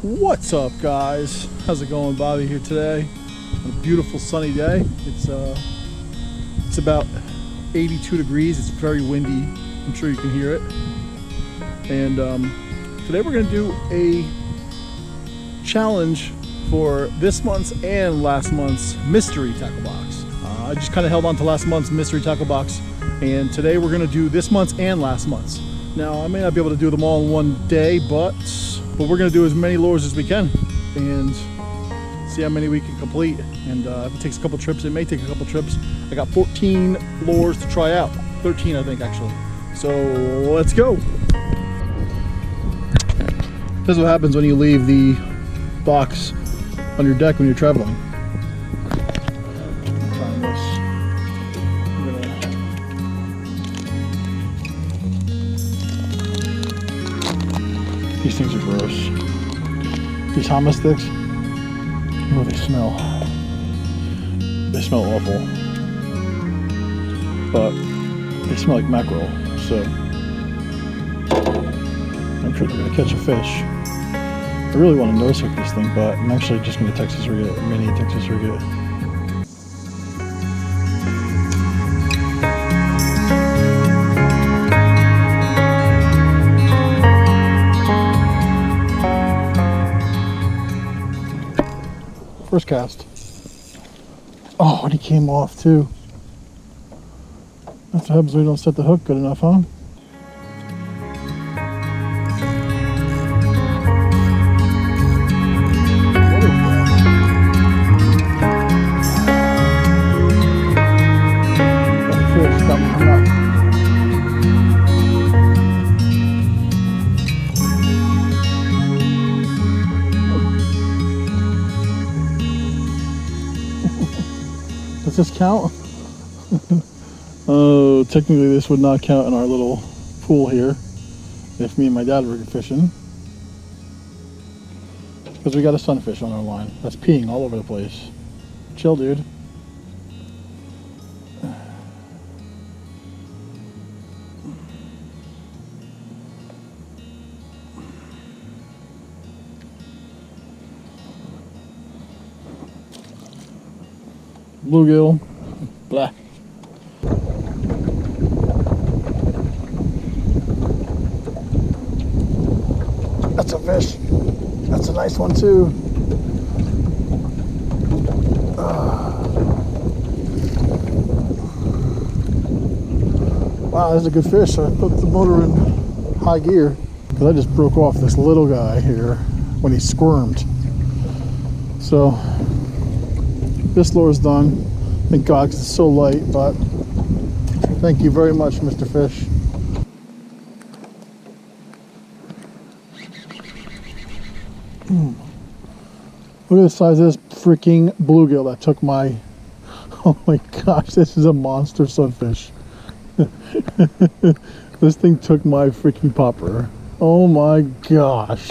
What's up, guys? How's it going? Bobby here today on a beautiful sunny day. It's about 82 degrees. It's very windy. I'm sure you can hear it. And today we're going to do a challenge for this month's and last month's mystery tackle box. I just kind of held on to last month's mystery tackle box, and today we're going to do this month's and last month's. Now, I may not be able to do them all in one day, but we're going to do as many lures as we can and see how many we can complete. And if it takes a couple trips, it may take a couple trips. I got 14 lures to try out. 13, I think, actually. So let's go. This is what happens when you leave the box on your deck when you're traveling. These things are gross. These hummus sticks, oh, they smell. They smell awful. But they smell like mackerel, so I'm sure they're gonna catch a fish. I really want to nose hook this thing, but I'm actually just gonna Texas rig it, mini Texas rig it. First cast. Oh, and he came off too. That's what happens when we don't set the hook good enough, huh? That fish got me hung up. Does this count? Oh, technically this would not count in our little pool here if me and my dad were fishing, because we got a sunfish on our line that's peeing all over the place. Chill, dude. Bluegill, blah. That's a fish. That's a nice one too. Wow, that's a good fish. I put the motor in high gear because I just broke off this little guy here when he squirmed. So this lure's done. Thank God, 'cause it's so light, but thank you very much, Mr. Fish. Look at the size of this freaking bluegill that took my... Oh my gosh, this is a monster sunfish. This thing took my freaking popper. Oh my gosh.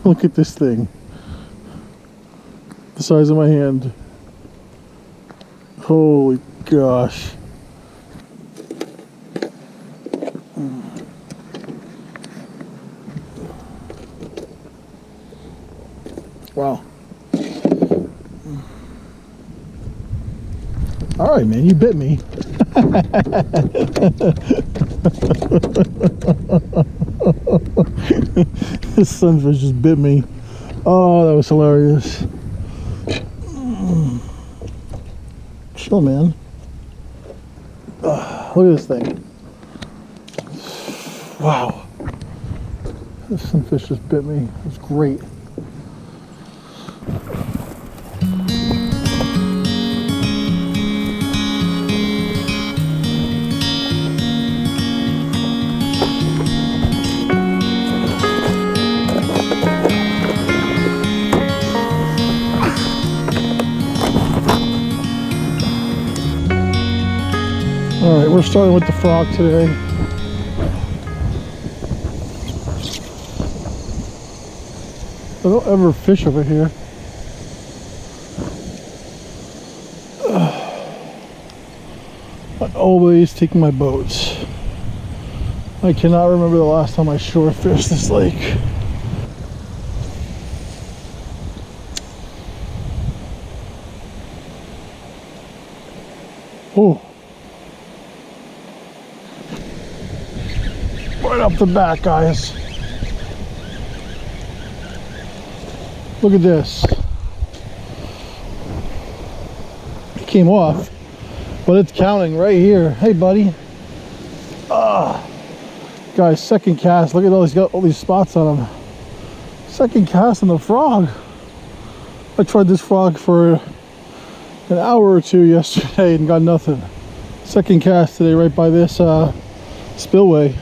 Look at this thing. The size of my hand. Holy gosh. Wow. All right, man, you bit me. This sunfish just bit me. Oh, that was hilarious. Chill, man. Look at this thing. Wow. This sunfish just bit me. It was great. Alright, we're starting with the frog today. I don't ever fish over here. I always take my boats. I cannot remember the last time I shore fished this lake. Oh. Right up the back, guys. Look at this. It came off, but it's counting right here. Hey, buddy. Guys, second cast. Look at all these, got all these spots on them. Second cast on the frog. I tried this frog for an hour or two yesterday and got nothing. Second cast today right by this spillway.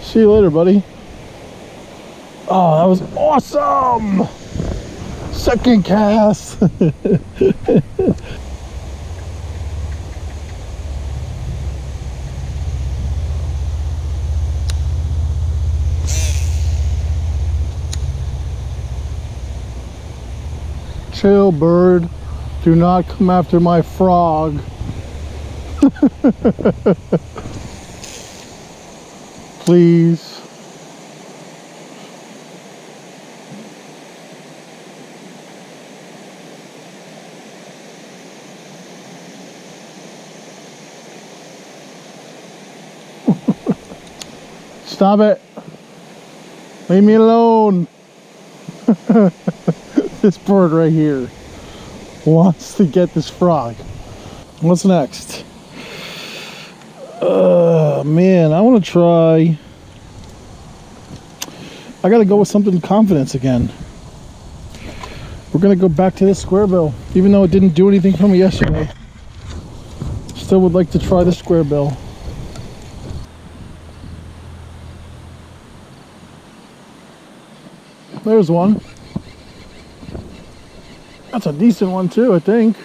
See you later, buddy. Oh, that was awesome! Second cast. Chill, bird. Do not come after my frog. Please. Stop it. Leave me alone. This bird right here wants to get this frog. What's next? Man, I want to try. I got to go with something confidence again. We're going to go back to this square bill, even though it didn't do anything for me yesterday. Still would like to try the square bill. There's one. That's a decent one too, I think.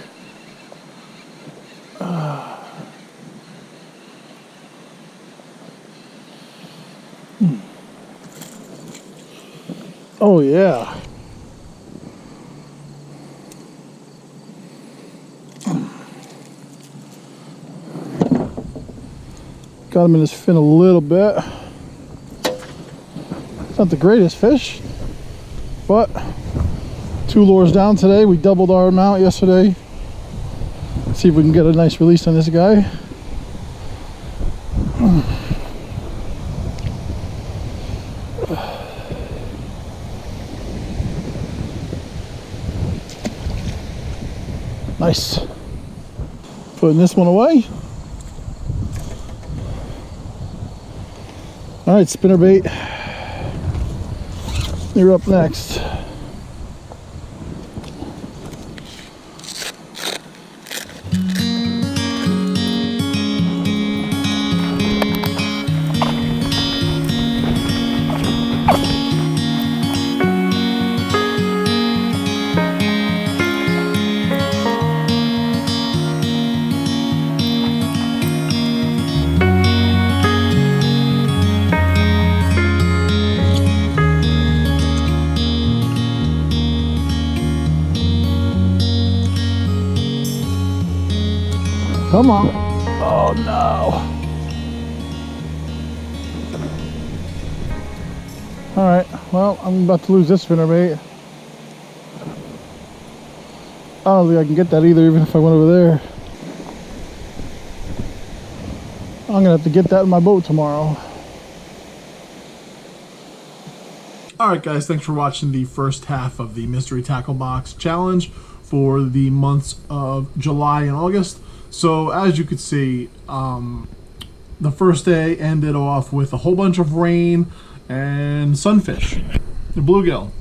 Oh yeah. Got him in his fin a little bit. It's not the greatest fish, but 2 lures down today. We doubled our amount yesterday. Let's see if we can get a nice release on this guy. Nice. Putting this one away. All right, spinnerbait. You're up next. Come on. Oh no. Alright, well, I'm about to lose this spinnerbait. I don't think I can get that either, even if I went over there. I'm gonna have to get that in my boat tomorrow. Alright guys, thanks for watching the first half of the Mystery Tackle Box Challenge for the months of July and August. So as you could see, the first day ended off with a whole bunch of rain and sunfish, the bluegill.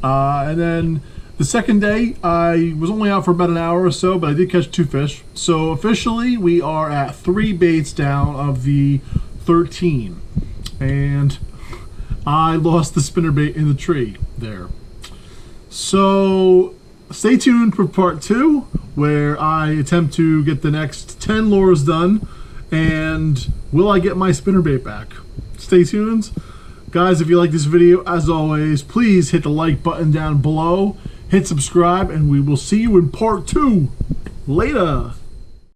And then the second day, I was only out for about an hour or so, but I did catch 2 fish. So officially, we are at 3 baits down of the 13. And I lost the spinnerbait in the tree there. So stay tuned for part 2, where I attempt to get the next 10 lures done, and will I get my spinnerbait back? Stay tuned. Guys, if you like this video, as always, please hit the like button down below, hit subscribe, and we will see you in part 2. Later.